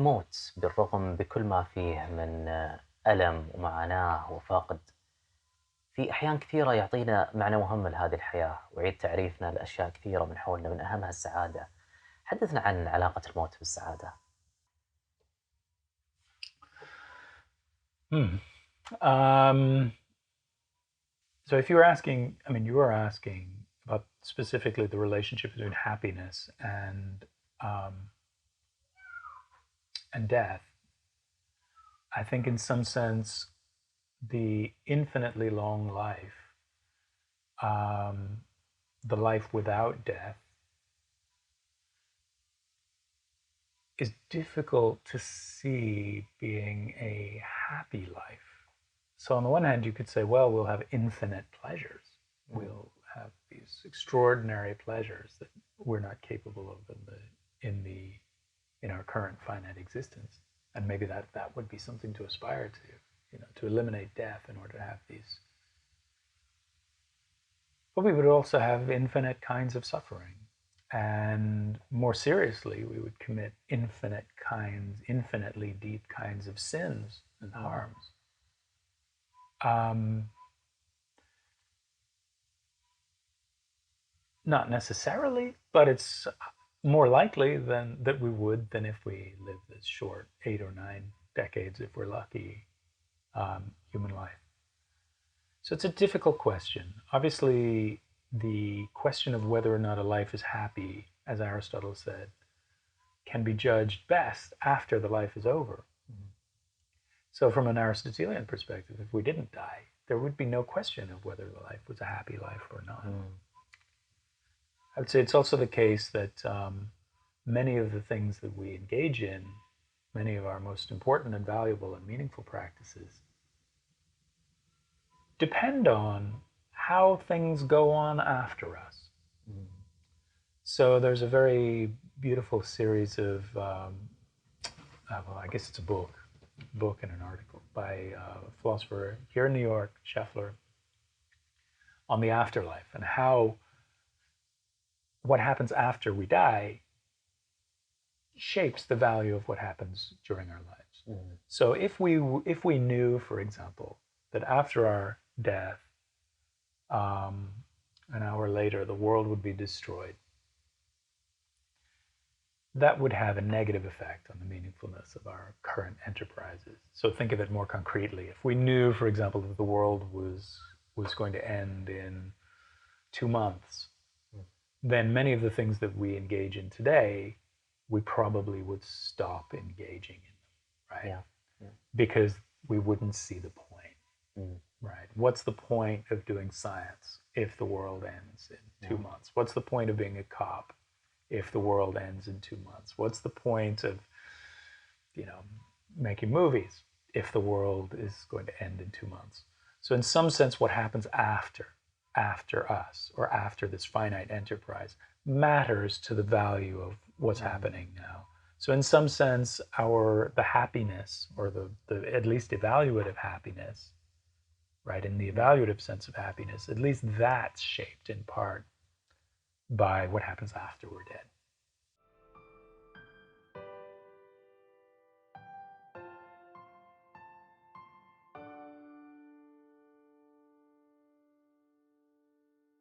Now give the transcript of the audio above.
الموت بالرغم بكل ما فيه من ألم ومعاناة وفقد في أحيان كثيرة يعطينا معنى مهم لهذه الحياة ويعيد تعريفنا لأشياء كثيرة من حولنا من أهمها السعادة. حدثنا عن علاقة الموت بالسعادة. So if you were asking, you were asking about specifically the relationship between happiness and death. I think in some sense, the infinitely long life, the life without death, is difficult to see being a happy life. So on the one hand, you could say, well, we'll have infinite pleasures. We'll have these extraordinary pleasures that we're not capable of in our current finite existence. And maybe that would be something to aspire to eliminate death in order to have these. But we would also have infinite kinds of suffering. And more seriously, we would commit infinitely deep kinds of sins and harms. Not necessarily, but it's more likely that we would than if we live this short 8 or 9 decades, if we're lucky, human life. So it's a difficult question. Obviously, the question of whether or not a life is happy, as Aristotle said, can be judged best after the life is over. So from an Aristotelian perspective, if we didn't die, there would be no question of whether the life was a happy life or not. I would say it's also the case that many of the things that we engage in, many of our most important and valuable and meaningful practices, depend on how things go on after us. So there's a very beautiful series of, I guess it's a book and an article by a philosopher here in New York, Scheffler, on the afterlife and how what happens after we die shapes the value of what happens during our lives. So if we knew, for example, that after our death, an hour later, the world would be destroyed, that would have a negative effect on the meaningfulness of our current enterprises. So think of it more concretely. If we knew, for example, that the world was going to end in 2 months, then many of the things that we engage in today, we probably would stop engaging in them, right? Yeah. Because we wouldn't see the point, right? What's the point of doing science if the world ends in 2 months? What's the point of being a cop if the world ends in 2 months? What's the point of, making movies if the world is going to end in 2 months? So in some sense, what happens after us or after this finite enterprise matters to the value of what's happening now. So in some sense, the happiness or the at least evaluative happiness, right? In the evaluative sense of happiness, at least that's shaped in part by what happens after we're dead.